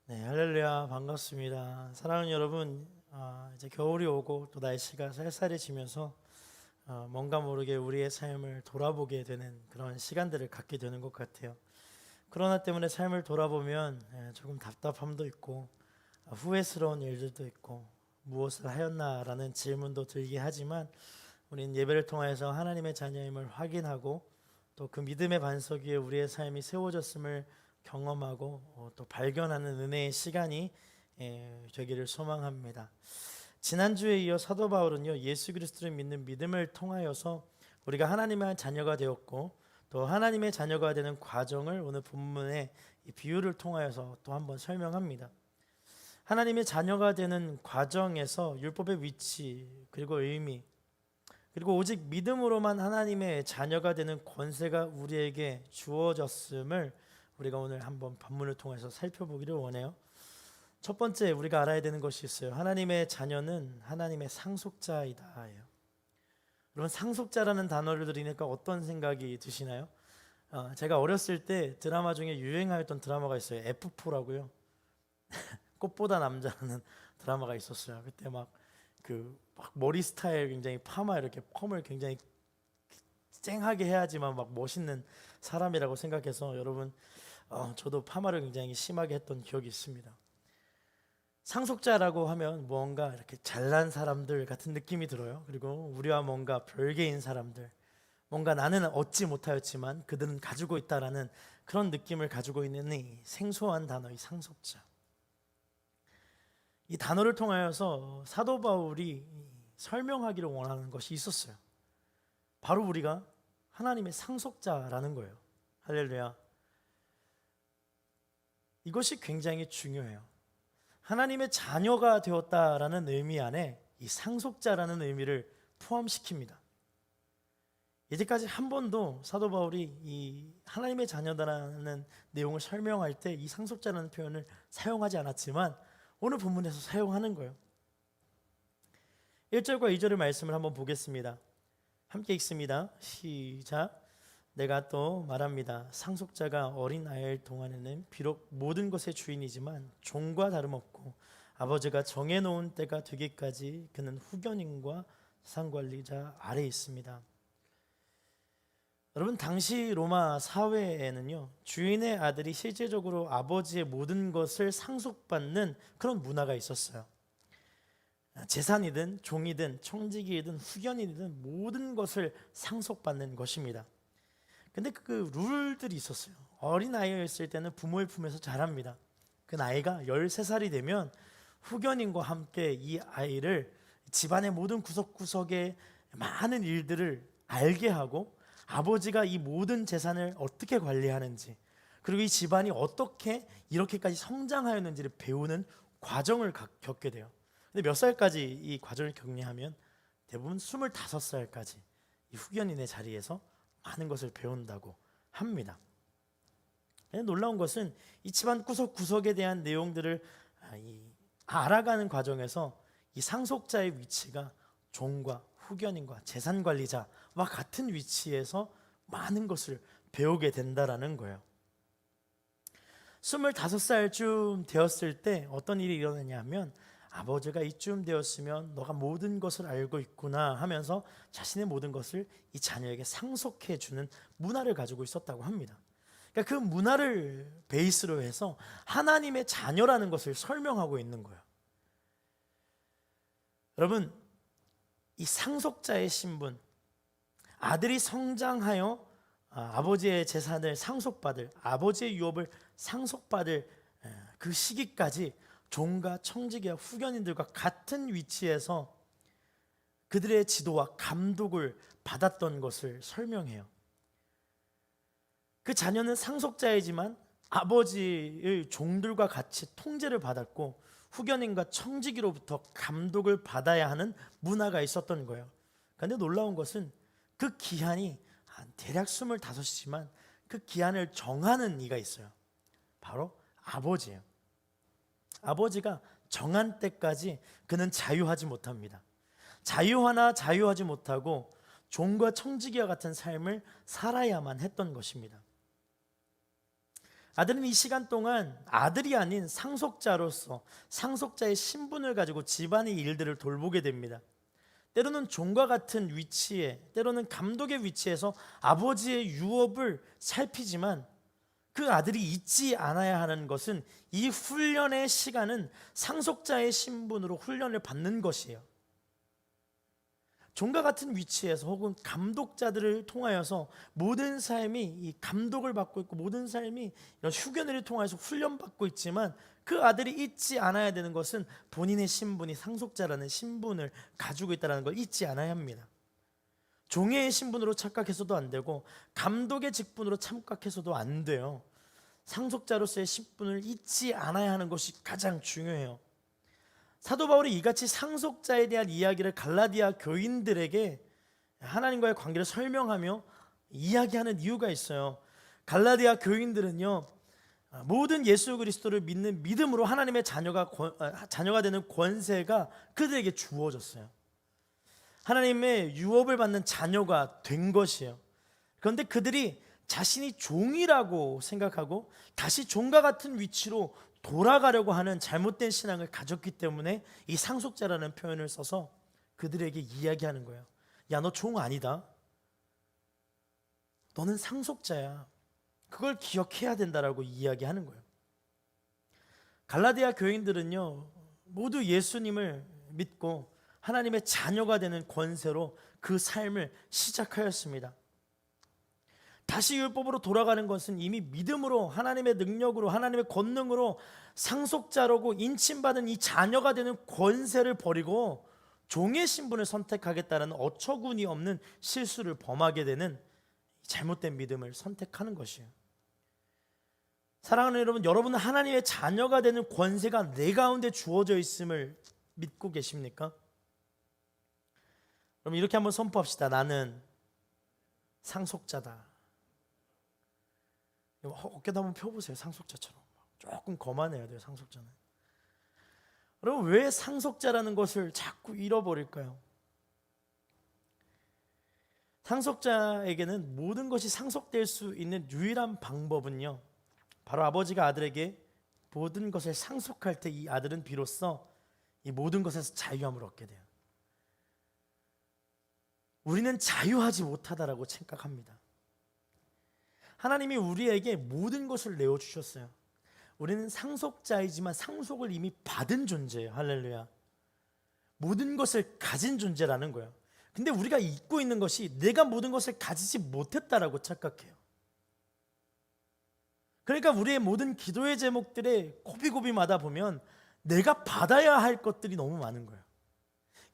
네, 할렐루야, 반갑습니다. 사랑하는 여러분, 이제 겨울이 오고 또 날씨가 쌀쌀해지면서 뭔가 모르게 우리의 삶을 돌아보게 되는 그런 시간들을 갖게 되는 것 같아요. 코로나 때문에 삶을 돌아보면 조금 답답함도 있고 후회스러운 일들도 있고 무엇을 하였나라는 질문도 들게 하지만 우리는 예배를 통해서 하나님의 자녀임을 확인하고 또 그 믿음의 반석 위에 우리의 삶이 세워졌음을 경험하고 또 발견하는 은혜의 시간이 되기를 소망합니다. 지난주에 이어 사도 바울은요, 예수 그리스도를 믿는 믿음을 통하여서 우리가 하나님의 자녀가 되었고 또 하나님의 자녀가 되는 과정을 오늘 본문의 이 비유를 통하여서 또 한번 설명합니다. 하나님의 자녀가 되는 과정에서 율법의 위치 그리고 의미 그리고 오직 믿음으로만 하나님의 자녀가 되는 권세가 우리에게 주어졌음을 우리가 오늘 한번 본문을 통해서 살펴보기를 원해요. 첫 번째 우리가 알아야 되는 것이 있어요. 하나님의 자녀는 하나님의 상속자이다. 여러분, 상속자라는 단어를 들으니까 어떤 생각이 드시나요? 제가 어렸을 때 드라마 중에 유행하였던 드라마가 있어요. F4라고요. 꽃보다 남자라는 드라마가 있었어요. 그때 막 머리 스타일 굉장히 파마 이렇게 펌을 굉장히 쨍하게 해야지만 막 멋있는 사람이라고 생각해서 여러분 저도 파마를 굉장히 심하게 했던 기억이 있습니다. 상속자라고 하면 뭔가 이렇게 잘난 사람들 같은 느낌이 들어요. 그리고 우리와 뭔가 별개인 사람들, 뭔가 나는 얻지 못하였지만 그들은 가지고 있다라는 그런 느낌을 가지고 있는 이 생소한 단어, 이 상속자. 이 단어를 통하여서 사도 바울이 설명하기를 원하는 것이 있었어요. 바로 우리가 하나님의 상속자라는 거예요. 할렐루야. 이것이 굉장히 중요해요. 하나님의 자녀가 되었다라는 의미 안에 이 상속자라는 의미를 포함시킵니다. 이제까지 한 번도 사도 바울이 이 하나님의 자녀다라는 내용을 설명할 때 이 상속자라는 표현을 사용하지 않았지만 오늘 본문에서 사용하는 거예요. 1절과 2절의 말씀을 한번 보겠습니다. 함께 읽습니다. 시작. 내가 또 말합니다. 상속자가 어린 아이일 동안에는 비록 모든 것의 주인이지만 종과 다름없고 아버지가 정해놓은 때가 되기까지 그는 후견인과 상관리자 아래에 있습니다. 여러분, 당시 로마 사회에는요, 주인의 아들이 실제적으로 아버지의 모든 것을 상속받는 그런 문화가 있었어요. 재산이든 종이든 청지기이든 후견이든 모든 것을 상속받는 것입니다. 근데 그 룰들이 있었어요. 어린아이였을 때는 부모의 품에서 자랍니다. 그 나이가 13살이 되면 후견인과 함께 이 아이를 집안의 모든 구석구석의 많은 일들을 알게 하고 아버지가 이 모든 재산을 어떻게 관리하는지 그리고 이 집안이 어떻게 이렇게까지 성장하였는지를 배우는 과정을 겪게 돼요. 근데 몇 살까지 이 과정을 격리하면 대부분 25살까지 이 후견인의 자리에서 많은 것을 배운다고 합니다. 놀라운 것은 이 집안 구석구석에 대한 내용들을 알아가는 과정에서 이 상속자의 위치가 종과 후견인과 재산관리자와 같은 위치에서 많은 것을 배우게 된다라는 거예요. 25살쯤 되었을 때 어떤 일이 일어나냐면 아버지가 이쯤 되었으면 너가 모든 것을 알고 있구나 하면서 자신의 모든 것을 이 자녀에게 상속해 주는 문화를 가지고 있었다고 합니다. 그러니까 그 문화를 베이스로 해서 하나님의 자녀라는 것을 설명하고 있는 거예요. 여러분, 이 상속자의 신분, 아들이 성장하여 아버지의 재산을 상속받을, 아버지의 유업을 상속받을 그 시기까지 종과 청지기와 후견인들과 같은 위치에서 그들의 지도와 감독을 받았던 것을 설명해요. 그 자녀는 상속자이지만 아버지의 종들과 같이 통제를 받았고 후견인과 청지기로부터 감독을 받아야 하는 문화가 있었던 거예요. 그런데 놀라운 것은 그 기한이 대략 25이지만 그 기한을 정하는 이가 있어요. 바로 아버지예요. 아버지가 정한 때까지 그는 자유하지 못합니다. 자유하나 자유하지 못하고 종과 청지기와 같은 삶을 살아야만 했던 것입니다. 아들은 이 시간 동안 아들이 아닌 상속자로서 상속자의 신분을 가지고 집안의 일들을 돌보게 됩니다. 때로는 종과 같은 위치에, 때로는 감독의 위치에서 아버지의 유업을 살피지만 그 아들이 잊지 않아야 하는 것은 이 훈련의 시간은 상속자의 신분으로 훈련을 받는 것이에요. 종과 같은 위치에서 혹은 감독자들을 통하여서 모든 삶이 이 감독을 받고 있고 모든 삶이 이런 후견을 통하여서 훈련받고 있지만 그 아들이 잊지 않아야 되는 것은 본인의 신분이 상속자라는 신분을 가지고 있다는 걸 잊지 않아야 합니다. 종의 신분으로 착각해서도 안 되고 감독의 직분으로 착각해서도 안 돼요. 상속자로서의 신분을 잊지 않아야 하는 것이 가장 중요해요. 사도 바울이 이같이 상속자에 대한 이야기를 갈라디아 교인들에게 하나님과의 관계를 설명하며 이야기하는 이유가 있어요. 갈라디아 교인들은요, 모든 예수 그리스도를 믿는 믿음으로 하나님의 자녀가 되는 권세가 그들에게 주어졌어요. 하나님의 유업을 받는 자녀가 된 것이에요. 그런데 그들이 자신이 종이라고 생각하고 다시 종과 같은 위치로 돌아가려고 하는 잘못된 신앙을 가졌기 때문에 이 상속자라는 표현을 써서 그들에게 이야기하는 거예요. 야, 너 종 아니다. 너는 상속자야. 그걸 기억해야 된다라고 이야기하는 거예요. 갈라디아 교인들은요, 모두 예수님을 믿고 하나님의 자녀가 되는 권세로 그 삶을 시작하였습니다. 다시 율법으로 돌아가는 것은 이미 믿음으로 하나님의 능력으로 하나님의 권능으로 상속자로고 인침받은 이 자녀가 되는 권세를 버리고 종의 신분을 선택하겠다는 어처구니 없는 실수를 범하게 되는 잘못된 믿음을 선택하는 것이에요. 사랑하는 여러분, 여러분은 하나님의 자녀가 되는 권세가 내 가운데 주어져 있음을 믿고 계십니까? 그럼 이렇게 한번 선포합시다. 나는 상속자다. 어깨도 한번 펴보세요. 상속자처럼 조금 거만해야 돼요. 상속자는. 여러분, 왜 상속자라는 것을 자꾸 잃어버릴까요? 상속자에게는 모든 것이 상속될 수 있는 유일한 방법은요, 바로 아버지가 아들에게 모든 것을 상속할 때 이 아들은 비로소 이 모든 것에서 자유함을 얻게 돼요. 우리는 자유하지 못하다라고 생각합니다. 하나님이 우리에게 모든 것을 내어주셨어요. 우리는 상속자이지만 상속을 이미 받은 존재예요. 할렐루야. 모든 것을 가진 존재라는 거예요. 근데 우리가 잊고 있는 것이 내가 모든 것을 가지지 못했다라고 착각해요. 그러니까 우리의 모든 기도의 제목들에 고비고비마다 보면 내가 받아야 할 것들이 너무 많은 거예요.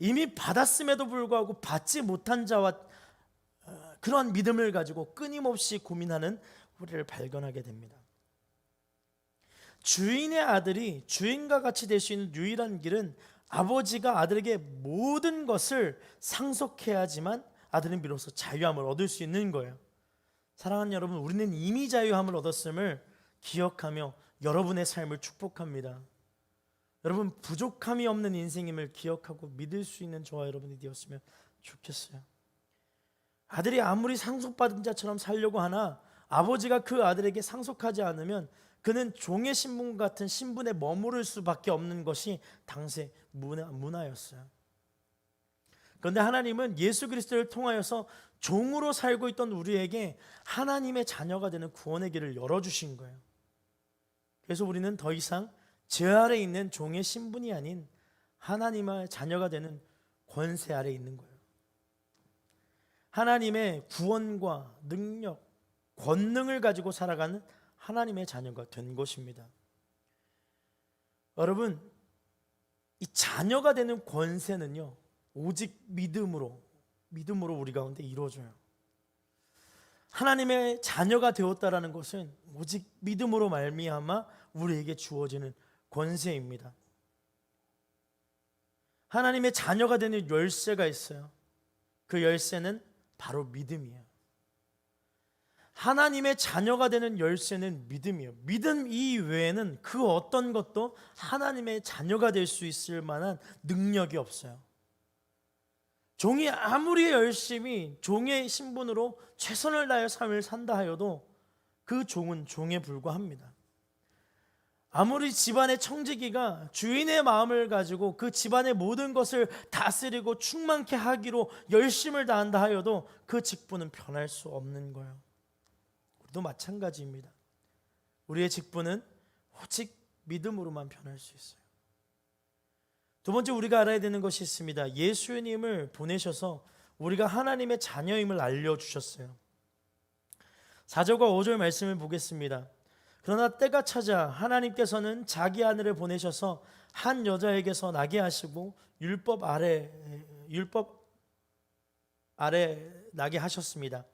이미 받았음에도 불구하고 받지 못한 자와 그러한 믿음을 가지고 끊임없이 고민하는 우리를 발견하게 됩니다. 주인의 아들이 주인과 같이 될 수 있는 유일한 길은 아버지가 아들에게 모든 것을 상속해야지만 아들은 비로소 자유함을 얻을 수 있는 거예요. 사랑하는 여러분, 우리는 이미 자유함을 얻었음을 기억하며 여러분의 삶을 축복합니다. 여러분, 부족함이 없는 인생임을 기억하고 믿을 수 있는 저와 여러분이 되었으면 좋겠어요. 아들이 아무리 상속받은 자처럼 살려고 하나 아버지가 그 아들에게 상속하지 않으면 그는 종의 신분 같은 신분에 머무를 수밖에 없는 것이 당세 문화였어요. 그런데 하나님은 예수 그리스도를 통하여서 종으로 살고 있던 우리에게 하나님의 자녀가 되는 구원의 길을 열어주신 거예요. 그래서 우리는 더 이상 죄 아래 있는 종의 신분이 아닌 하나님의 자녀가 되는 권세 아래 있는 거예요. 하나님의 구원과 능력, 권능을 가지고 살아가는 하나님의 자녀가 된 것입니다. 여러분, 이 자녀가 되는 권세는요, 오직 믿음으로 우리 가운데 이루어져요. 하나님의 자녀가 되었다라는 것은 오직 믿음으로 말미암아 우리에게 주어지는 권세입니다. 하나님의 자녀가 되는 열쇠가 있어요. 그 열쇠는 바로 믿음이에요. 하나님의 자녀가 되는 열쇠는 믿음이에요. 믿음 이외에는 그 어떤 것도 하나님의 자녀가 될 수 있을 만한 능력이 없어요. 종이 아무리 열심히 종의 신분으로 최선을 다해 삶을 산다 하여도 그 종은 종에 불과합니다. 아무리 집안의 청지기가 주인의 마음을 가지고 그 집안의 모든 것을 다스리고 충만케 하기로 열심을 다한다 하여도 그 직분은 변할 수 없는 거예요. 우리도 마찬가지입니다. 우리의 직분은 오직 믿음으로만 변할 수 있어요. 두 번째, 우리가 알아야 되는 것이 있습니다. 예수님을 보내셔서 우리가 하나님의 자녀임을 알려주셨어요. 4절과 5절 말씀을 보겠습니다. 그러나 때가 차자 하나님께서는 자기 아들을 보내셔서 한 여자에게서 나게 하시고 율법 아래 나게 하셨습니다.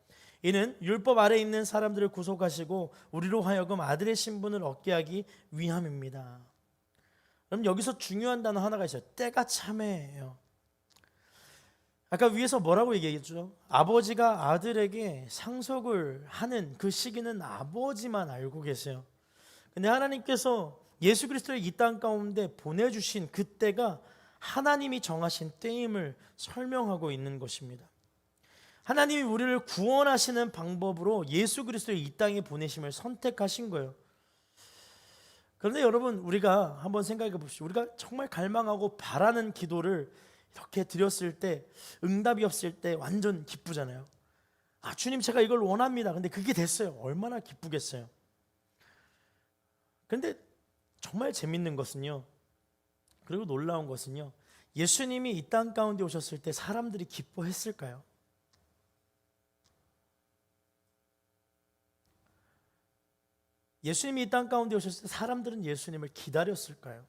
이는 율법 아래 있는 사람들을 구속하시고 우리로 하여금 아들의 신분을 얻게 하기 위함입니다. 그럼 여기서 중요한 단어 하나가 있어요. 때가 참해예요. 아까 위에서 뭐라고 얘기했죠? 아버지가 아들에게 상속을 하는 그 시기는 아버지만 알고 계세요. 근데 하나님께서 예수 그리스도를 이 땅 가운데 보내주신 그때가 하나님이 정하신 때임을 설명하고 있는 것입니다. 하나님이 우리를 구원하시는 방법으로 예수 그리스도를 이 땅에 보내심을 선택하신 거예요. 그런데 여러분, 우리가 한번 생각해 봅시다. 우리가 정말 갈망하고 바라는 기도를 이렇게 드렸을 때 응답이 없을 때 완전 기쁘잖아요. 아, 주님, 제가 이걸 원합니다. 근데 그게 됐어요. 얼마나 기쁘겠어요. 그런데 정말 재밌는 것은요, 그리고 놀라운 것은요, 예수님이 이 땅 가운데 오셨을 때 사람들이 기뻐했을까요? 예수님이 이 땅 가운데 오셨을 때 사람들은 예수님을 기다렸을까요?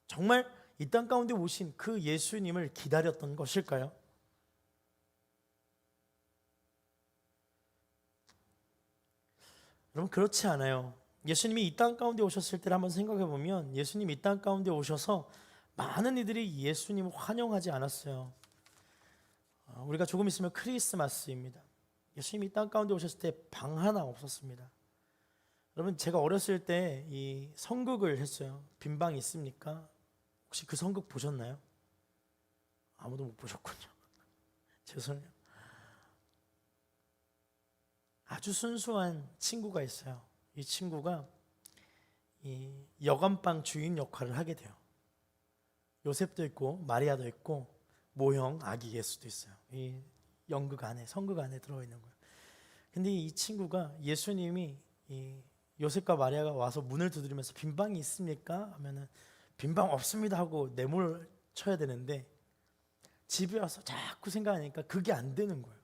정말 이 땅 가운데 오신 그 예수님을 기다렸던 것일까요? 여러분, 그렇지 않아요. 예수님이 이 땅 가운데 오셨을 때를 한번 생각해 보면 예수님이 이 땅 가운데 오셔서 많은 이들이 예수님을 환영하지 않았어요. 우리가 조금 있으면 크리스마스입니다. 예수님이 이 땅 가운데 오셨을 때 방 하나 없었습니다. 여러분, 제가 어렸을 때 이 성극을 했어요. 빈 방 있습니까? 혹시 그 성극 보셨나요? 아무도 못 보셨군요. 죄송해요. 아주 순수한 친구가 있어요. 이 친구가 이 여관방 주인 역할을 하게 돼요. 요셉도 있고 마리아도 있고 모형 아기 예수도 있어요. 이 연극 안에, 성극 안에 들어있는 거예요. 근데 이 친구가 예수님이 이 요셉과 마리아가 와서 문을 두드리면서 빈방이 있습니까? 하면은 빈방 없습니다 하고 내몰 쳐야 되는데 집에 와서 자꾸 생각하니까 그게 안 되는 거예요.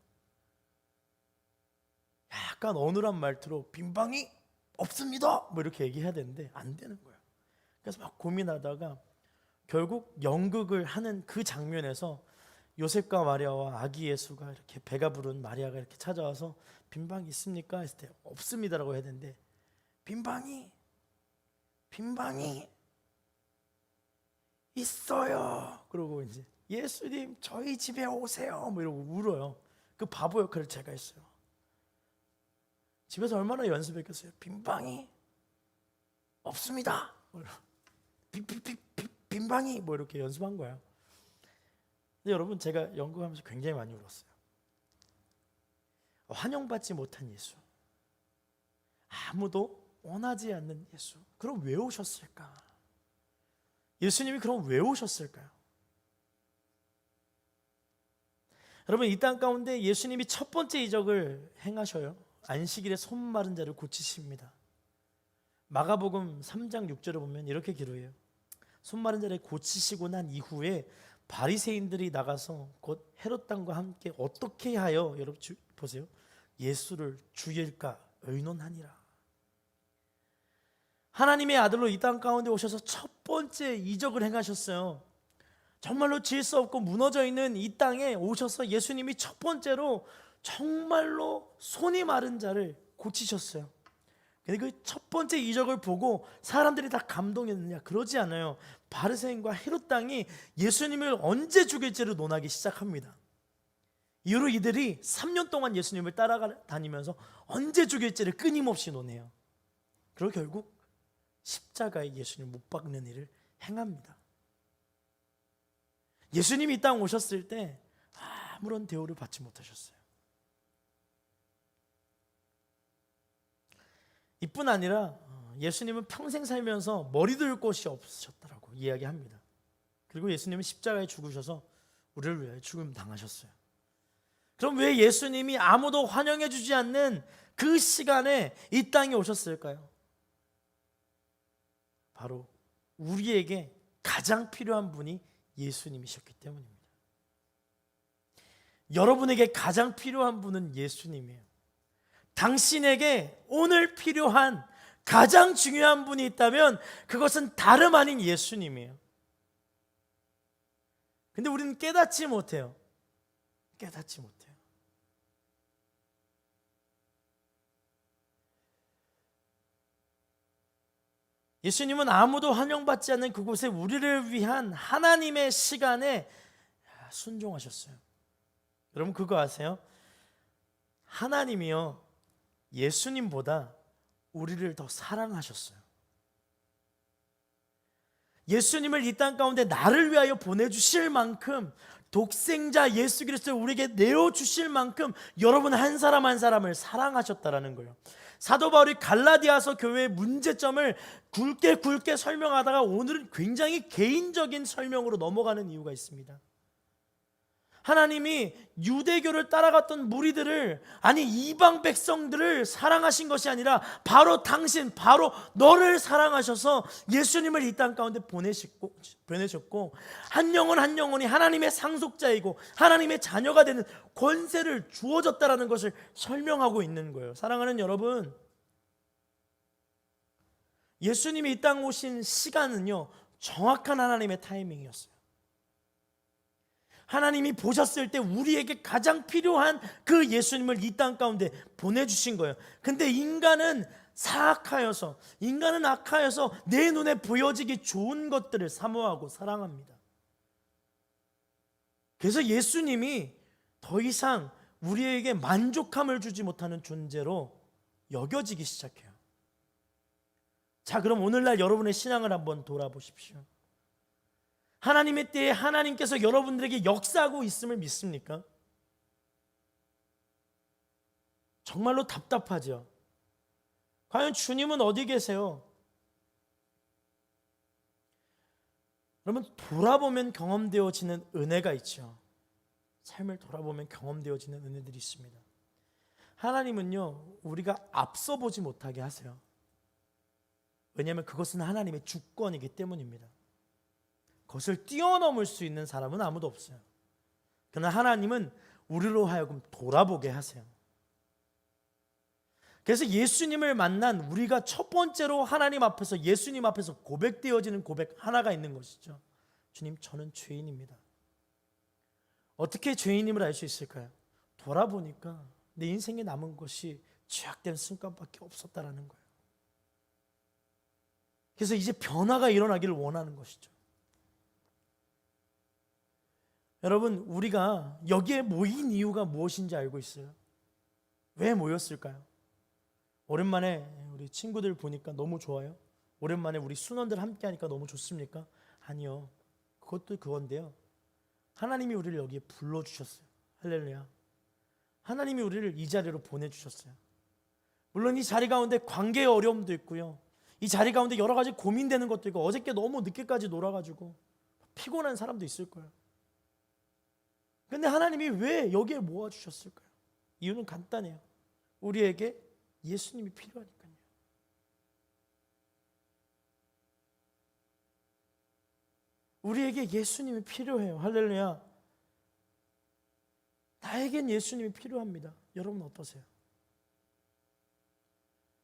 약간 어눌한 말투로 빈방이 없습니다 뭐 이렇게 얘기해야 되는데 안 되는 거예요. 그래서 막 고민하다가 결국 연극을 하는 그 장면에서 요셉과 마리아와 아기 예수가 이렇게 배가 부른 마리아가 이렇게 찾아와서 빈방이 있습니까? 했을 때 없습니다라고 해야 되는데 빈방이 있어요. 그러고 이제 예수님 저희 집에 오세요 뭐 이러고 울어요. 그 바보 역할을 제가 했어요. 집에서 얼마나 연습했겠어요. 빈방이 없습니다. 빈방이 뭐 이렇게 연습한 거예요. 근데 여러분, 제가 연극하면서 굉장히 많이 울었어요. 환영받지 못한 예수, 아무도 원하지 않는 예수, 그럼 왜 오셨을까? 예수님이 그럼 왜 오셨을까요? 여러분, 이 땅 가운데 예수님이 첫 번째 이적을 행하셔요. 안식일에 손 마른 자를 고치십니다. 마가복음 3장 6절을 보면 이렇게 기록해요. 손 마른 자를 고치시고 난 이후에 바리새인들이 나가서 곧 헤롯 당과 함께 어떻게 하여, 여러분 보세요, 예수를 죽일까 의논하니라. 하나님의 아들로 이 땅 가운데 오셔서 첫 번째 이적을 행하셨어요. 정말로 질서 없고 무너져 있는 이 땅에 오셔서 예수님이 첫 번째로 정말로 손이 마른 자를 고치셨어요. 근데 그 첫 번째 이적을 보고 사람들이 다 감동했느냐? 그러지 않아요. 바리새인과 헤롯 당이 예수님을 언제 죽일지를 논하기 시작합니다. 이후로 이들이 3년 동안 예수님을 따라다니면서 언제 죽일지를 끊임없이 논해요. 그리고 결국 십자가에 예수님을 못 박는 일을 행합니다. 예수님이 이 땅 오셨을 때 아무런 대우를 받지 못하셨어요. 이뿐 아니라 예수님은 평생 살면서 머리 둘 곳이 없으셨다라고 이야기합니다. 그리고 예수님은 십자가에 죽으셔서 우리를 위하여 죽음 당하셨어요. 그럼 왜 예수님이 아무도 환영해 주지 않는 그 시간에 이 땅에 오셨을까요? 바로 우리에게 가장 필요한 분이 예수님이셨기 때문입니다. 여러분에게 가장 필요한 분은 예수님이에요. 당신에게 오늘 필요한 가장 중요한 분이 있다면 그것은 다름 아닌 예수님이에요. 근데 우리는 깨닫지 못해요. 깨닫지 못해요. 예수님은 아무도 환영받지 않는 그곳에 우리를 위한 하나님의 시간에 순종하셨어요. 여러분 그거 아세요? 하나님이요, 예수님보다 우리를 더 사랑하셨어요. 예수님을 이 땅 가운데 나를 위하여 보내주실 만큼, 독생자 예수 그리스도를 우리에게 내어주실 만큼 여러분 한 사람 한 사람을 사랑하셨다라는 거예요. 사도 바울이 갈라디아서 교회의 문제점을 굵게 설명하다가 오늘은 굉장히 개인적인 설명으로 넘어가는 이유가 있습니다. 하나님이 유대교를 따라갔던 무리들을, 아니 이방 백성들을 사랑하신 것이 아니라 바로 당신, 바로 너를 사랑하셔서 예수님을 이 땅 가운데 보내셨고 한 영혼 한 영혼이 하나님의 상속자이고 하나님의 자녀가 되는 권세를 주어졌다라는 것을 설명하고 있는 거예요. 사랑하는 여러분, 예수님이 이 땅 오신 시간은요 정확한 하나님의 타이밍이었어요. 하나님이 보셨을 때 우리에게 가장 필요한 그 예수님을 이 땅 가운데 보내주신 거예요. 근데 인간은 사악하여서, 인간은 악하여서 내 눈에 보여지기 좋은 것들을 사모하고 사랑합니다. 그래서 예수님이 더 이상 우리에게 만족함을 주지 못하는 존재로 여겨지기 시작해요. 자, 그럼 오늘날 여러분의 신앙을 한번 돌아보십시오. 하나님의 때에 하나님께서 여러분들에게 역사하고 있음을 믿습니까? 정말로 답답하죠. 과연 주님은 어디 계세요? 여러분, 돌아보면 경험되어지는 은혜가 있죠. 삶을 돌아보면 경험되어지는 은혜들이 있습니다. 하나님은요 우리가 앞서 보지 못하게 하세요. 왜냐하면 그것은 하나님의 주권이기 때문입니다. 그것을 뛰어넘을 수 있는 사람은 아무도 없어요. 그러나 하나님은 우리로 하여금 돌아보게 하세요. 그래서 예수님을 만난 우리가 첫 번째로 하나님 앞에서, 예수님 앞에서 고백되어지는 고백 하나가 있는 것이죠. 주님, 저는 죄인입니다. 어떻게 죄인임을 알 수 있을까요? 돌아보니까 내 인생에 남은 것이 죄악된 순간밖에 없었다라는 거예요. 그래서 이제 변화가 일어나기를 원하는 것이죠. 여러분, 우리가 여기에 모인 이유가 무엇인지 알고 있어요? 왜 모였을까요? 오랜만에 우리 친구들 보니까 너무 좋아요? 오랜만에 우리 순원들 함께 하니까 너무 좋습니까? 아니요, 그것도 그건데요, 하나님이 우리를 여기에 불러주셨어요. 할렐루야. 하나님이 우리를 이 자리로 보내주셨어요. 물론 이 자리 가운데 관계의 어려움도 있고요, 이 자리 가운데 여러 가지 고민되는 것도 있고, 어저께 너무 늦게까지 놀아가지고 피곤한 사람도 있을 거예요. 근데 하나님이 왜 여기에 모아주셨을까요? 이유는 간단해요. 우리에게 예수님이 필요하니까요. 우리에게 예수님이 필요해요. 할렐루야. 나에겐 예수님이 필요합니다. 여러분 어떠세요?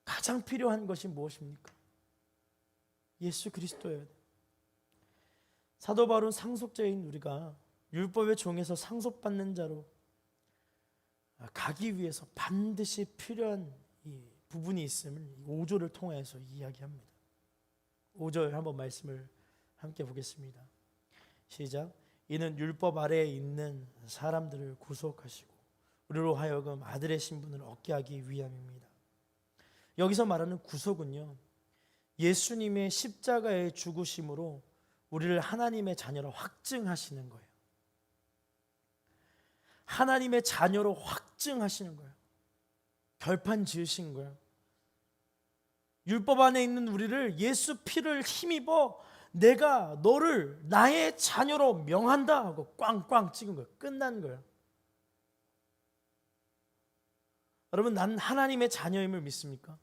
가장 필요한 것이 무엇입니까? 예수 그리스도예요. 사도 바울은 상속자인 우리가 율법의 종에서 상속받는 자로 가기 위해서 반드시 필요한 이 부분이 있음을 5절을 통해서 이야기합니다. 5절 한번 말씀을 함께 보겠습니다. 시작. 이는 율법 아래에 있는 사람들을 구속하시고 우리로 하여금 아들의 신분을 얻게 하기 위함입니다. 여기서 말하는 구속은요, 예수님의 십자가의 죽으심으로 우리를 하나님의 자녀로 확증하시는 거예요. 하나님의 자녀로 확증하시는 거예요. 결판 지으신 거예요. 율법 안에 있는 우리를 예수 피를 힘입어 내가 너를 나의 자녀로 명한다 하고 꽝꽝 찍은 거예요. 끝난 거예요. 여러분, 난 하나님의 자녀임을 믿습니까?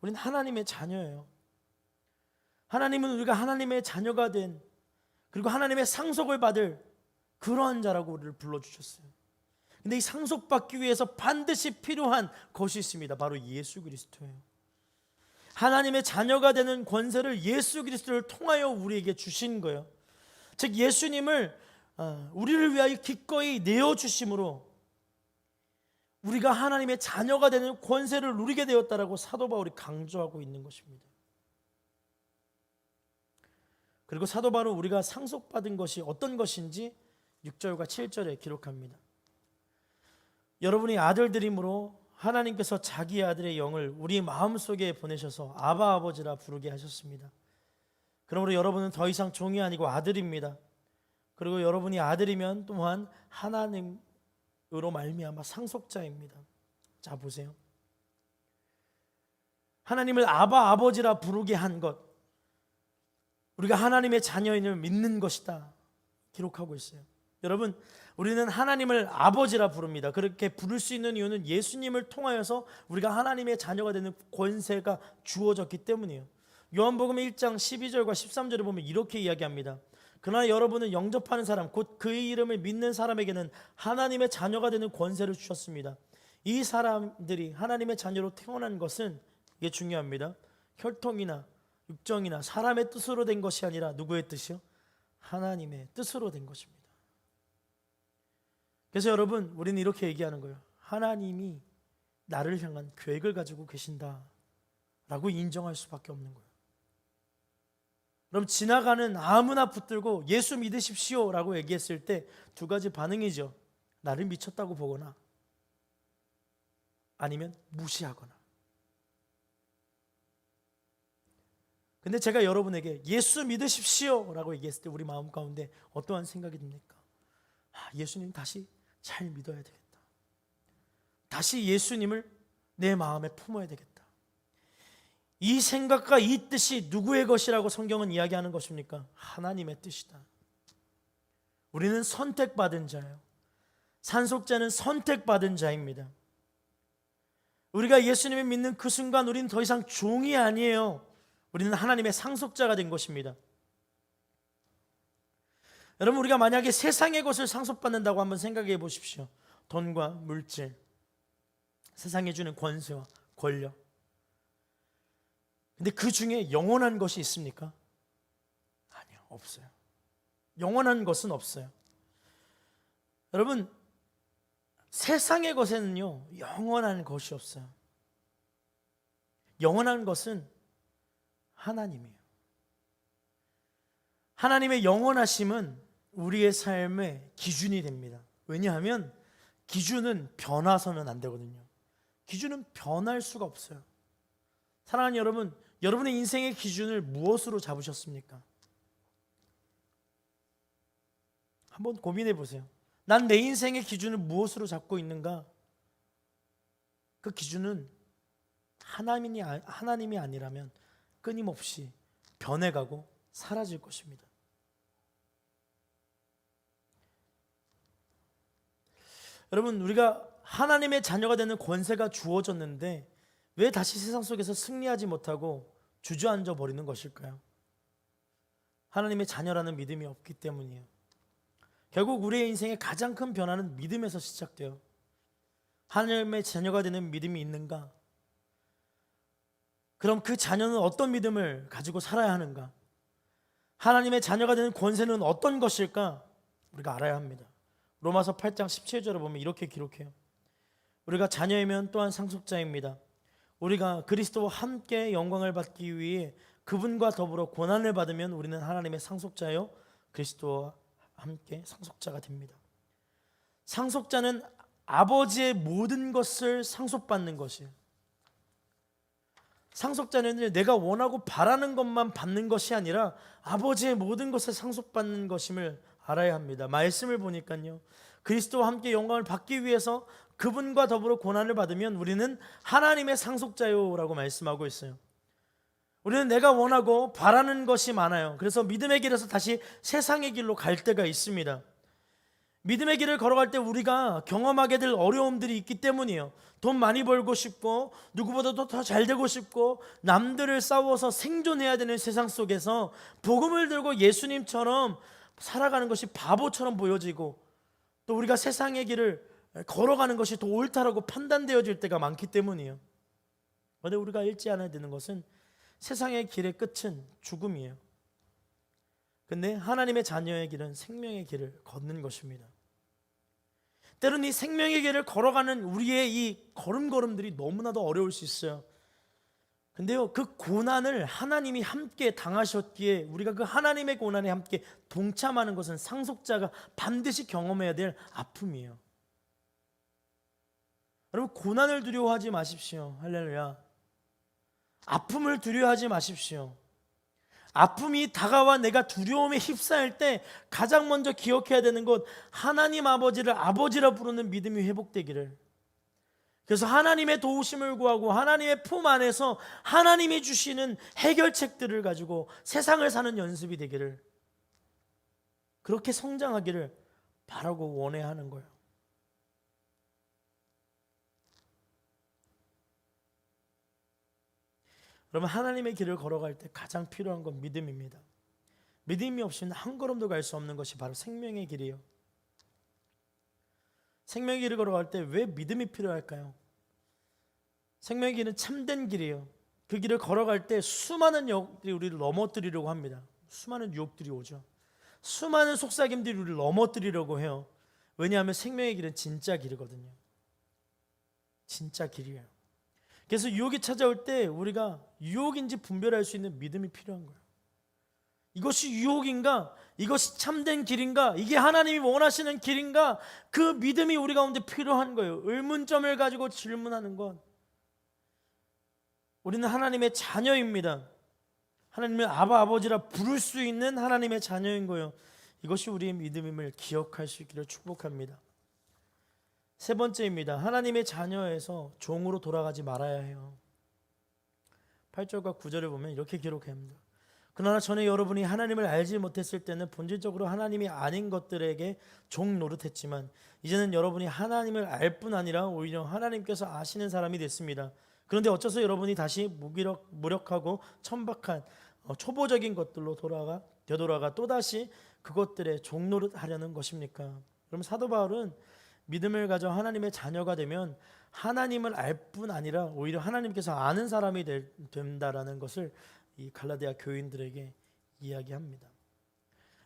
우린 하나님의 자녀예요. 하나님은 우리가 하나님의 자녀가 된, 그리고 하나님의 상속을 받을 그러한 자라고 우리를 불러주셨어요. 근데 이 상속받기 위해서 반드시 필요한 것이 있습니다. 바로 예수 그리스도예요. 하나님의 자녀가 되는 권세를 예수 그리스도를 통하여 우리에게 주신 거예요. 즉 예수님을 우리를 위하여 기꺼이 내어주심으로 우리가 하나님의 자녀가 되는 권세를 누리게 되었다라고 사도 바울이 강조하고 있는 것입니다. 그리고 사도 바울은 우리가 상속받은 것이 어떤 것인지 6절과 7절에 기록합니다. 여러분이 아들들이므로 하나님께서 자기 아들의 영을 우리 마음속에 보내셔서 아바 아버지라 부르게 하셨습니다. 그러므로 여러분은 더 이상 종이 아니고 아들입니다. 그리고 여러분이 아들이면 또한 하나님으로 말미암아 상속자입니다. 자 보세요. 하나님을 아바 아버지라 부르게 한 것, 우리가 하나님의 자녀임을 믿는 것이다 기록하고 있어요. 여러분, 우리는 하나님을 아버지라 부릅니다. 그렇게 부를 수 있는 이유는 예수님을 통하여서 우리가 하나님의 자녀가 되는 권세가 주어졌기 때문이에요. 요한복음 1장 12절과 13절에 보면 이렇게 이야기합니다. 그러나 여러분은 영접하는 사람, 곧 그의 이름을 믿는 사람에게는 하나님의 자녀가 되는 권세를 주셨습니다. 이 사람들이 하나님의 자녀로 태어난 것은, 이게 중요합니다, 혈통이나 육정이나 사람의 뜻으로 된 것이 아니라 누구의 뜻이요? 하나님의 뜻으로 된 것입니다. 그래서 여러분, 우리는 이렇게 얘기하는 거예요. 하나님이 나를 향한 계획을 가지고 계신다 라고 인정할 수밖에 없는 거예요. 그럼 지나가는 아무나 붙들고 예수 믿으십시오 라고 얘기했을 때 두 가지 반응이죠. 나를 미쳤다고 보거나 아니면 무시하거나. 근데 제가 여러분에게 예수 믿으십시오 라고 얘기했을 때 우리 마음 가운데 어떠한 생각이 듭니까? 예수님 다시 잘 믿어야 되겠다. 다시 예수님을 내 마음에 품어야 되겠다. 이 생각과 이 뜻이 누구의 것이라고 성경은 이야기하는 것입니까? 하나님의 뜻이다. 우리는 선택받은 자예요. 상속자는 선택받은 자입니다. 우리가 예수님을 믿는 그 순간 우리는 더 이상 종이 아니에요. 우리는 하나님의 상속자가 된 것입니다. 여러분, 우리가 만약에 세상의 것을 상속받는다고 한번 생각해 보십시오. 돈과 물질, 세상에 주는 권세와 권력. 근데 그 중에 영원한 것이 있습니까? 아니요, 없어요. 영원한 것은 없어요. 여러분, 세상의 것에는요, 영원한 것이 없어요. 영원한 것은 하나님이에요. 하나님의 영원하심은 우리의 삶의 기준이 됩니다. 왜냐하면 기준은 변화서는 안 되거든요. 기준은 변할 수가 없어요. 사랑하는 여러분, 여러분의 인생의 기준을 무엇으로 잡으셨습니까? 한번 고민해 보세요. 난 내 인생의 기준을 무엇으로 잡고 있는가? 그 기준은 하나님이 아니라면 끊임없이 변해가고 사라질 것입니다. 여러분, 우리가 하나님의 자녀가 되는 권세가 주어졌는데 왜 다시 세상 속에서 승리하지 못하고 주저앉아 버리는 것일까요? 하나님의 자녀라는 믿음이 없기 때문이에요. 결국 우리의 인생의 가장 큰 변화는 믿음에서 시작돼요. 하나님의 자녀가 되는 믿음이 있는가? 그럼 그 자녀는 어떤 믿음을 가지고 살아야 하는가? 하나님의 자녀가 되는 권세는 어떤 것일까? 우리가 알아야 합니다. 로마서 8장 17절을 보면 이렇게 기록해요. 우리가 자녀이면 또한 상속자입니다. 우리가 그리스도와 함께 영광을 받기 위해 그분과 더불어 고난을 받으면 우리는 하나님의 상속자요 그리스도와 함께 상속자가 됩니다. 상속자는 아버지의 모든 것을 상속받는 것이에요. 상속자는 내가 원하고 바라는 것만 받는 것이 아니라 아버지의 모든 것을 상속받는 것임을 알아야 합니다. 말씀을 보니까요, 그리스도와 함께 영광을 받기 위해서 그분과 더불어 고난을 받으면 우리는 하나님의 상속자요라고 말씀하고 있어요. 우리는 내가 원하고 바라는 것이 많아요. 그래서 믿음의 길에서 다시 세상의 길로 갈 때가 있습니다. 믿음의 길을 걸어갈 때 우리가 경험하게 될 어려움들이 있기 때문이에요. 돈 많이 벌고 싶고 누구보다도 더 잘 되고 싶고 남들을 싸워서 생존해야 되는 세상 속에서 복음을 들고 예수님처럼 살아가는 것이 바보처럼 보여지고, 또 우리가 세상의 길을 걸어가는 것이 더 옳다라고 판단되어질 때가 많기 때문이에요. 그런데 우리가 잊지 않아야 되는 것은 세상의 길의 끝은 죽음이에요. 근데 하나님의 자녀의 길은 생명의 길을 걷는 것입니다. 때로는 이 생명의 길을 걸어가는 우리의 이 걸음걸음들이 너무나도 어려울 수 있어요. 근데요, 그 고난을 하나님이 함께 당하셨기에 우리가 그 하나님의 고난에 함께 동참하는 것은 상속자가 반드시 경험해야 될 아픔이에요. 여러분, 고난을 두려워하지 마십시오. 할렐루야. 아픔을 두려워하지 마십시오. 아픔이 다가와 내가 두려움에 휩싸일 때 가장 먼저 기억해야 되는 것, 하나님 아버지를 아버지라 부르는 믿음이 회복되기를. 그래서 하나님의 도우심을 구하고 하나님의 품 안에서 하나님이 주시는 해결책들을 가지고 세상을 사는 연습이 되기를, 그렇게 성장하기를 바라고 원해야 하는 거예요. 여러분, 하나님의 길을 걸어갈 때 가장 필요한 건 믿음입니다. 믿음이 없이는 한 걸음도 갈 수 없는 것이 바로 생명의 길이에요. 생명의 길을 걸어갈 때 왜 믿음이 필요할까요? 생명의 길은 참된 길이에요. 그 길을 걸어갈 때 수많은 유혹들이 우리를 넘어뜨리려고 합니다. 수많은 유혹들이 오죠. 수많은 속삭임들이 우리를 넘어뜨리려고 해요. 왜냐하면 생명의 길은 진짜 길이거든요. 진짜 길이에요. 그래서 유혹이 찾아올 때 우리가 유혹인지 분별할 수 있는 믿음이 필요한 거예요. 이것이 유혹인가? 이것이 참된 길인가? 이게 하나님이 원하시는 길인가? 그 믿음이 우리 가운데 필요한 거예요. 의문점을 가지고 질문하는 것. 우리는 하나님의 자녀입니다. 하나님을 아바 아버지라 부를 수 있는 하나님의 자녀인 거예요. 이것이 우리의 믿음임을 기억할 수 있기를 축복합니다. 세 번째입니다. 하나님의 자녀에서 종으로 돌아가지 말아야 해요. 8절과 9절을 보면 이렇게 기록합니다. 그러나 전에 여러분이 하나님을 알지 못했을 때는 본질적으로 하나님이 아닌 것들에게 종 노릇했지만 이제는 여러분이 하나님을 알 뿐 아니라 오히려 하나님께서 아시는 사람이 됐습니다. 그런데 어째서 여러분이 다시 무력하고 천박한 초보적인 것들로 되돌아가 또다시 그것들의 종 노릇하려는 것입니까? 그럼 사도 바울은 믿음을 가져 하나님의 자녀가 되면 하나님을 알 뿐 아니라 오히려 하나님께서 아는 사람이 된다라는 것을 이 갈라디아 교인들에게 이야기합니다.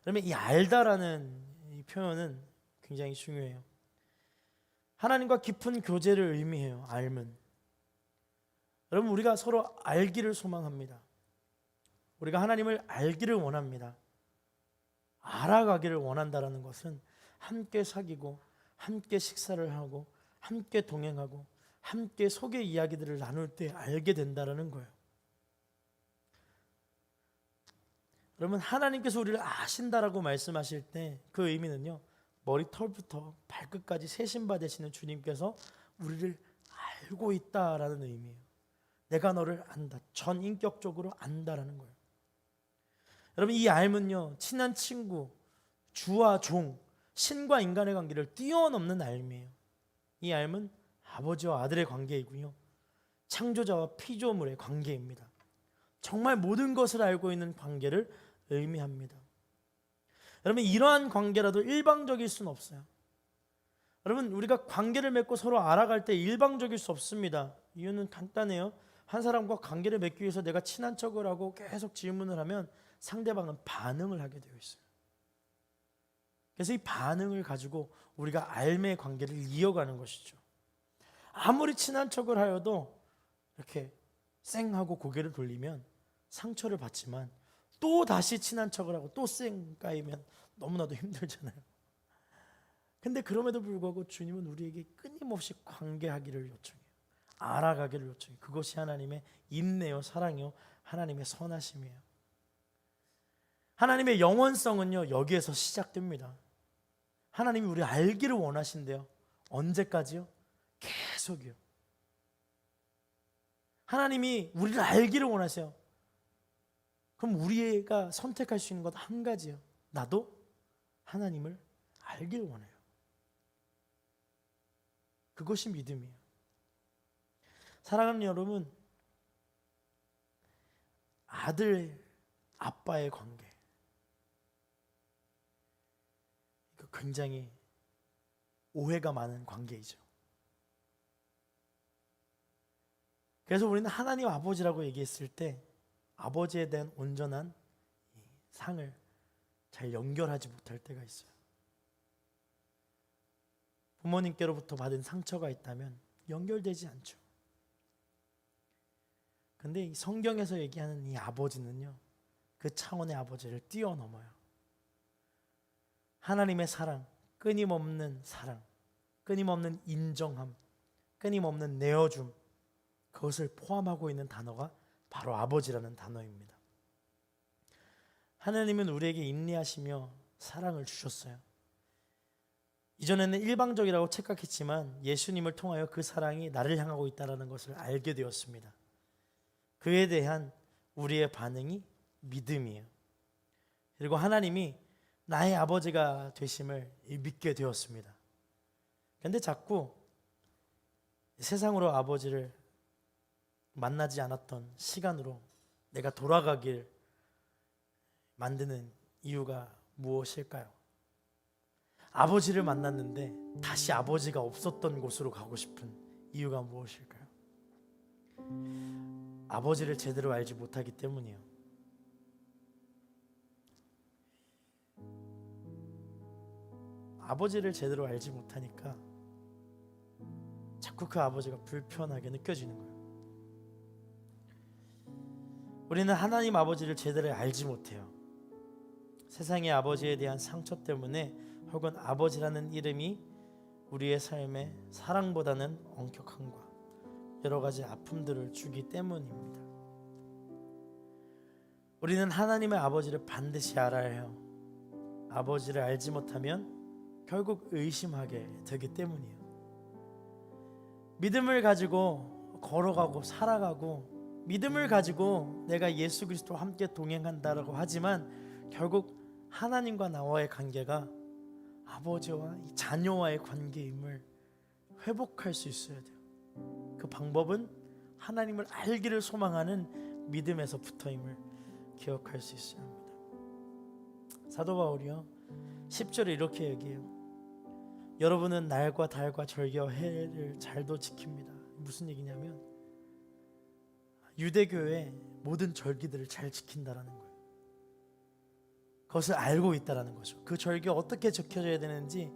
그러면 이 알다라는 이 표현은 굉장히 중요해요. 하나님과 깊은 교제를 의미해요. 알면. 여러분, 우리가 서로 알기를 소망합니다. 우리가 하나님을 알기를 원합니다. 알아가기를 원한다라는 것은 함께 사귀고 함께 식사를 하고 함께 동행하고 함께 속의 이야기들을 나눌 때 알게 된다라는 거예요. 여러분, 하나님께서 우리를 아신다라고 말씀하실 때 그 의미는요, 머리털부터 발끝까지 세신바 되시는 주님께서 우리를 알고 있다라는 의미예요. 내가 너를 안다, 전인격적으로 안다라는 거예요. 여러분, 이 알면요, 친한 친구, 주와 종, 신과 인간의 관계를 뛰어넘는 알미예요. 이 삶은 아버지와 아들의 관계이고요, 창조자와 피조물의 관계입니다. 정말 모든 것을 알고 있는 관계를 의미합니다. 여러분, 이러한 관계라도 일방적일 수는 없어요. 여러분, 우리가 관계를 맺고 서로 알아갈 때 일방적일 수 없습니다. 이유는 간단해요. 한 사람과 관계를 맺기 위해서 내가 친한 척을 하고 계속 질문을 하면 상대방은 반응을 하게 되어 있어요. 그래서 이 반응을 가지고 우리가 알매의 관계를 이어가는 것이죠. 아무리 친한 척을 하여도 이렇게 쌩하고 고개를 돌리면 상처를 받지만, 또 다시 친한 척을 하고 또 쌩 까이면 너무나도 힘들잖아요. 근데 그럼에도 불구하고 주님은 우리에게 끊임없이 관계하기를 요청해요. 알아가기를 요청해요. 그것이 하나님의 인내요, 사랑이요, 하나님의 선하심이에요. 하나님의 영원성은요, 여기에서 시작됩니다. 하나님이 우리 알기를 원하신대요. 언제까지요? 계속이요. 하나님이 우리를 알기를 원하세요. 그럼 우리가 선택할 수 있는 것 한 가지요. 나도 하나님을 알기를 원해요. 그것이 믿음이에요. 사랑하는 여러분, 아들, 아빠의 관계, 굉장히 오해가 많은 관계이죠. 그래서 우리는 하나님 아버지라고 얘기했을 때 아버지에 대한 온전한 상을 잘 연결하지 못할 때가 있어요. 부모님께로부터 받은 상처가 있다면 연결되지 않죠. 근데 이 성경에서 얘기하는 이 아버지는요, 그 차원의 아버지를 뛰어넘어요. 하나님의 사랑, 끊임없는 사랑, 끊임없는 인정함, 끊임없는 내어줌, 그것을 포함하고 있는 단어가 바로 아버지라는 단어입니다. 하나님은 우리에게 인내하시며 사랑을 주셨어요. 이전에는 일방적이라고 착각했지만 예수님을 통하여 그 사랑이 나를 향하고 있다는 것을 알게 되었습니다. 그에 대한 우리의 반응이 믿음이에요. 그리고 하나님이 나의 아버지가 되심을 믿게 되었습니다. 그런데 자꾸 세상으로 아버지를 만나지 않았던 시간으로 내가 돌아가길 만드는 이유가 무엇일까요? 아버지를 만났는데 다시 아버지가 없었던 곳으로 가고 싶은 이유가 무엇일까요? 아버지를 제대로 알지 못하기 때문이에요. 아버지를 제대로 알지 못하니까 자꾸 그 아버지가 불편하게 느껴지는 거예요. 우리는 하나님 아버지를 제대로 알지 못해요. 세상의 아버지에 대한 상처 때문에, 혹은 아버지라는 이름이 우리의 삶에 사랑보다는 엄격함과 여러 가지 아픔들을 주기 때문입니다. 우리는 하나님의 아버지를 반드시 알아야 해요. 아버지를 알지 못하면 결국 의심하게 되기 때문이에요. 믿음을 가지고 걸어가고 살아가고, 믿음을 가지고 내가 예수 그리스도와 함께 동행한다라고 하지만 결국 하나님과 나와의 관계가 아버지와 자녀와의 관계임을 회복할 수 있어야 돼요. 그 방법은 하나님을 알기를 소망하는 믿음에서부터임을 기억할 수 있어야 합니다. 사도 바울이요 10절에 이렇게 얘기해요. 여러분은 날과 달과 절기와 해를 잘도 지킵니다. 무슨 얘기냐면 유대교의 모든 절기들을 잘 지킨다라는 거예요. 그것을 알고 있다라는 거죠. 그 절기가 어떻게 지켜져야 되는지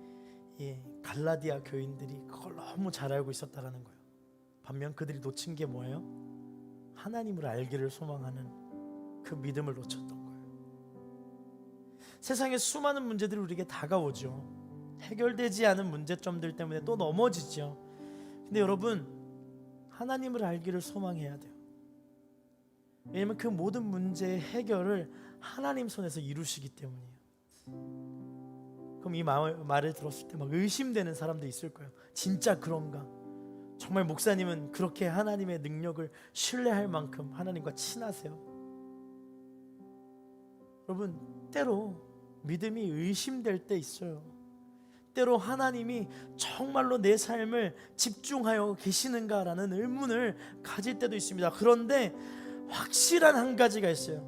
갈라디아 교인들이 그걸 너무 잘 알고 있었다라는 거예요. 반면 그들이 놓친 게 뭐예요? 하나님을 알기를 소망하는 그 믿음을 놓쳤던 거예요. 세상에 수많은 문제들이 우리에게 다가오죠. 해결되지 않은 문제점들 때문에 또 넘어지죠. 근데 여러분, 하나님을 알기를 소망해야 돼요. 왜냐하면 그 모든 문제의 해결을 하나님 손에서 이루시기 때문이에요. 그럼 이 말을 들었을 때 막 의심되는 사람도 있을 거예요. 진짜 그런가? 정말 목사님은 그렇게 하나님의 능력을 신뢰할 만큼 하나님과 친하세요? 여러분, 때로 믿음이 의심될 때 있어요. 뜻대로 하나님이 정말로 내 삶을 집중하여 계시는가라는 의문을 가질 때도 있습니다. 그런데 확실한 한 가지가 있어요.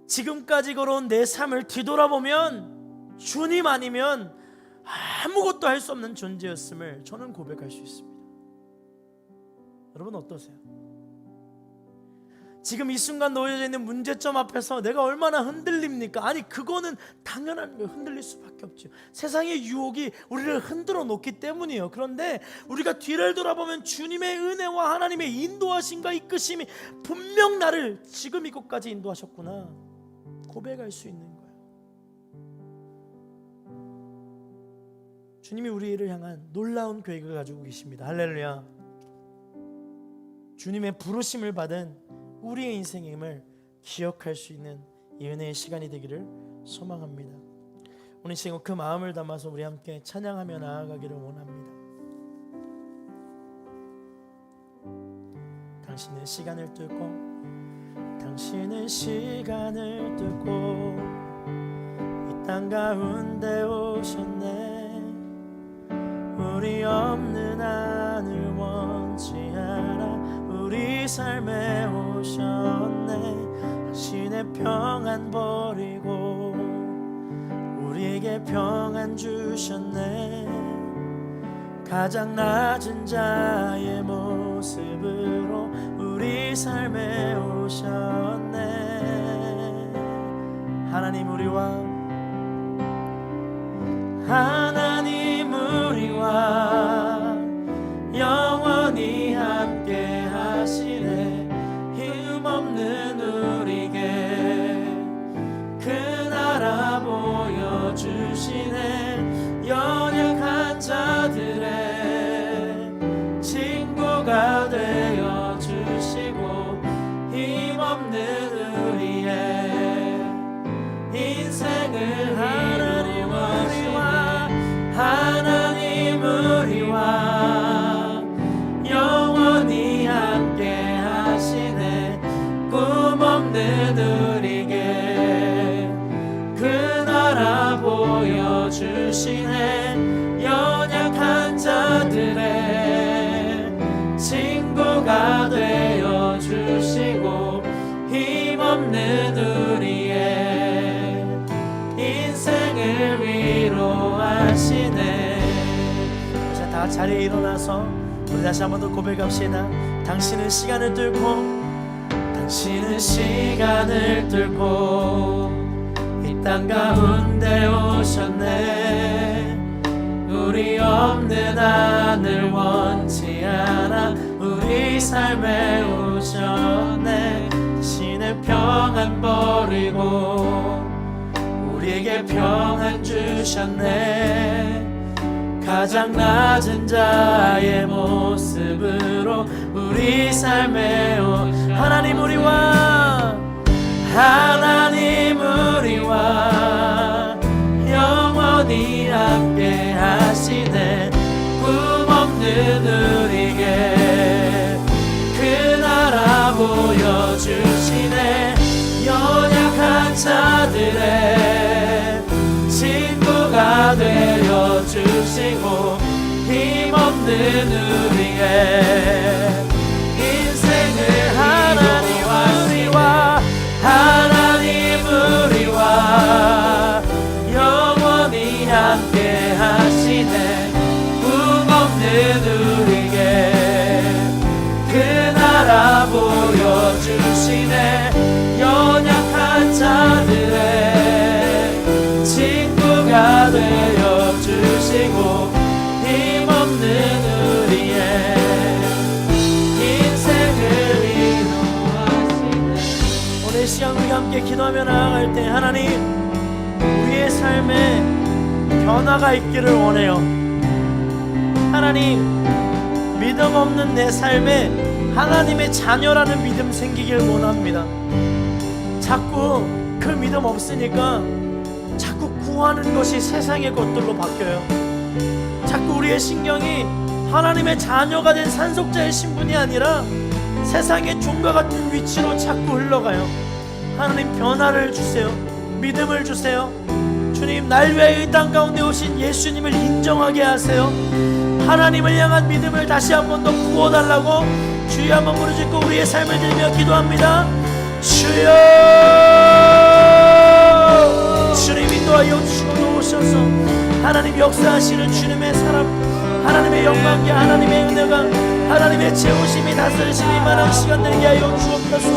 지금까지 걸어온 내 삶을 뒤돌아보면 주님 아니면 아무것도 할 수 없는 존재였음을 저는 고백할 수 있습니다. 여러분 어떠세요? 지금 이 순간 놓여져 있는 문제점 앞에서 내가 얼마나 흔들립니까? 아니 그거는 당연한 거예요. 흔들릴 수밖에 없죠. 세상의 유혹이 우리를 흔들어 놓기 때문이에요. 그런데 우리가 뒤를 돌아보면 주님의 은혜와 하나님의 인도하심과 이끄심이 분명 나를 지금 이곳까지 인도하셨구나 고백할 수 있는 거예요. 주님이 우리를 향한 놀라운 계획을 가지고 계십니다. 할렐루야. 주님의 부르심을 받은 우리의 인생의 힘을 기억할 수 있는 이 은혜의 시간이 되기를 소망합니다. 오늘 시간 그 마음을 담아서 우리 함께 찬양하며 나아가기를 원합니다. 당신은 시간을 뚫고 당신은 시간을 뚫고 이 땅 가운데 오셨네. 우리 없는 하늘 원치 않아 우리 삶에 오셨네. 당신의 평안 버리고 우리에게 평안 주셨네. 가장 낮은 자의 모습으로 우리 삶에 오셨네. 하나님 우리와 영원히 함께 하시네. 힘없는 우리에게 그 나라 보여주시네. 연약한 자들의 친구가 되어주시고 힘없는 우리의 인생을 하나님 우리와 영원히 함께 하시네. 꿈없는 우리에게 그 나라 보여주시네. 연약한 자들의 친구가 되어주시고 힘없는 우리의 인생을 위로하시네. 자, 다 자리에 일어나서 우리 다시 한 번 더 고백합시다. 당신은 시간을 뚫고 당신은 시간을 뚫고 이 땅 가운데 오셨네. 우리 없는 하늘 원치 않아 우리 삶에 오셨네. 당신의 평안 버리고 우리에게 평안 주셨네. 가장 낮은 자의 모습으로 우리 삶에 하나님 우리와 영원히 함께 하시네. 꿈없는 우리에게 그 나라 보여주시네. 연약한 자들의 친구가 되어주시고 힘없는 우리의 인생을 하나님 우리와 영원히 함께 하시네. 꿈없는 우리에게 그 나라 보여주시네. 연약한 자들의 친구가 되어주시고 힘없는 우리의 인생을 위로하시네. 오늘 시간 우리 함께 기도하며 나아갈 때 하나님 우리의 삶에 변화가 있기를 원해요. 하나님 믿음 없는 내 삶에 하나님의 자녀라는 믿음 생기길 원합니다. 자꾸 그 믿음 없으니까 자꾸 구하는 것이 세상의 것들로 바뀌어요. 자꾸 우리의 신경이 하나님의 자녀가 된 산속자의 신분이 아니라 세상의 종과 같은 위치로 자꾸 흘러가요. 하나님 변화를 주세요. 믿음을 주세요. 주님, 날 위하여 이 땅 가운데 오신 예수님을 인정하게 하세요. 하나님을 향한 믿음을 다시 한 번 더 부어달라고 주여 한번 부르짖고 우리의 삶을 드리며 기도합니다. 주여, 주님 인도하여 주시고 오셔서 하나님 역사하시는 주님의 사람, 하나님의 영광과 하나님의 은혜가, 하나님의 채우심이 다스리심이 임하는 시간 되게 하여 주옵소서.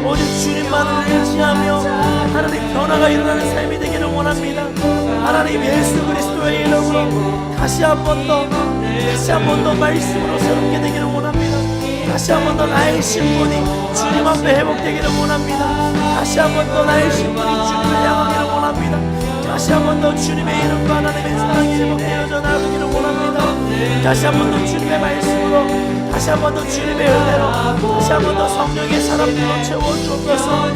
오직 주님만을 의지하며 하나님 변화가 일어나는 삶이 되기를 원합니다. 하나님 예수 그리스도의 이름으로 다시 한 번 더 말씀으로 새롭게 되기를 원합니다. 다시 한 번 더 나의 신분이 주님 앞에 회복되기를 원합니다. 다시 한 번 더 나의 신분이 주님을 향하기를 원합니다. 다시 한 번 더 주님의 이름과 하나님의 사랑이 회복되어져 나가기를 원합니다. 다시 한 번 더 주님의 말씀으로, 다시 한 번 더 주님의 은혜로, 다시 한 번 더 성령의 사람들로 채워주옵소서.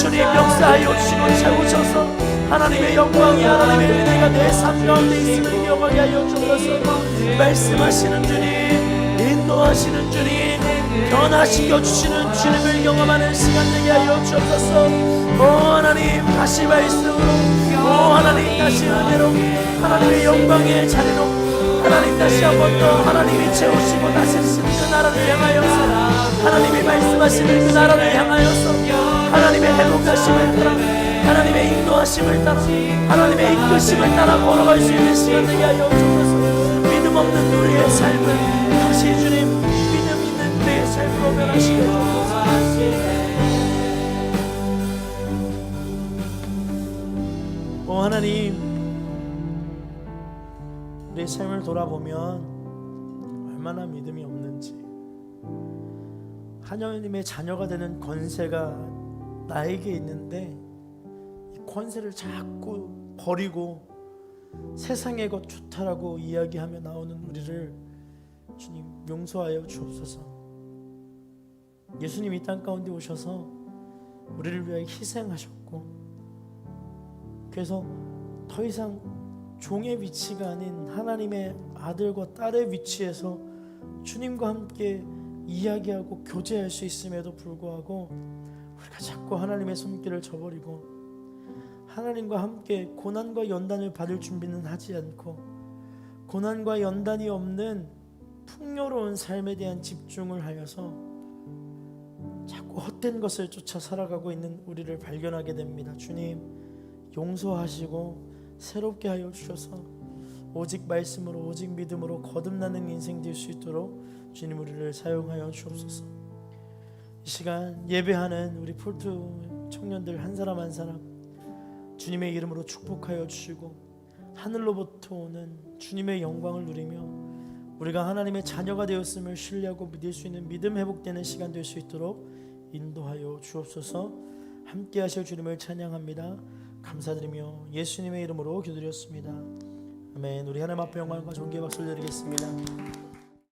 주님 역사하여 주시고 채우셔서 하나님의 영광이, 하나님의 은혜가 내 삶 가운데 있음을 기억하게 하여 주옵소서. 말씀하시는 주님, 인도하시는 주님, 변화시켜 주시는 주님을 경험하는 시간 되게 하여 주옵소서. 오 하나님, 다시 말씀으로, 오 하나님, 다시 은혜로, 하나님의 영광의 자리로, 하나님 다시 한 번 더 하나님이 채우시고 다스리시는 그 나라를 향하여서, 하나님이 말씀하시는 그 나라를 향하여서 하나님의 회복하심을 따라, 하나님의 인도하심을 따라, 하나님의 이끄심을 따라 걸어갈 수 있는 시간 되게 하여 주옵소서. 믿음 없는 우리의 삶을 다시 주님 믿음 있는 우리의 삶으로 변화시켜 주옵소서. 오 하나님, 우리의 삶을 돌아보면 얼마나 믿음이 없는지, 하나님의 자녀가 되는 권세가 나에게 있는데 이 권세를 자꾸 버리고 세상의 것 좋다라고 이야기하며 나오는 우리를 주님 용서하여 주옵소서. 예수님 이 땅 가운데 오셔서 우리를 위하여 희생하셨고, 그래서 더 이상 종의 위치가 아닌 하나님의 아들과 딸의 위치에서 주님과 함께 이야기하고 교제할 수 있음에도 불구하고 우리가 자꾸 하나님의 손길을 저버리고 하나님과 함께 고난과 연단을 받을 준비는 하지 않고 고난과 연단이 없는 풍요로운 삶에 대한 집중을 하여서 자꾸 헛된 것을 쫓아 살아가고 있는 우리를 발견하게 됩니다. 주님 용서하시고 새롭게 하여 주셔서 오직 말씀으로, 오직 믿음으로 거듭나는 인생 될 수 있도록 주님 우리를 사용하여 주옵소서. 이 시간 예배하는 우리 폴트 청년들 한 사람 한 사람 주님의 이름으로 축복하여 주시고 하늘로부터 오는 주님의 영광을 누리며 우리가 하나님의 자녀가 되었음을 신뢰하고 믿을 수 있는 믿음 회복되는 시간 될 수 있도록 인도하여 주옵소서. 함께 하실 주님을 찬양합니다. 감사드리며 예수님의 이름으로 기도드렸습니다. 아멘. 우리 하나님 앞에 영광과 존귀의 박수를 드리겠습니다.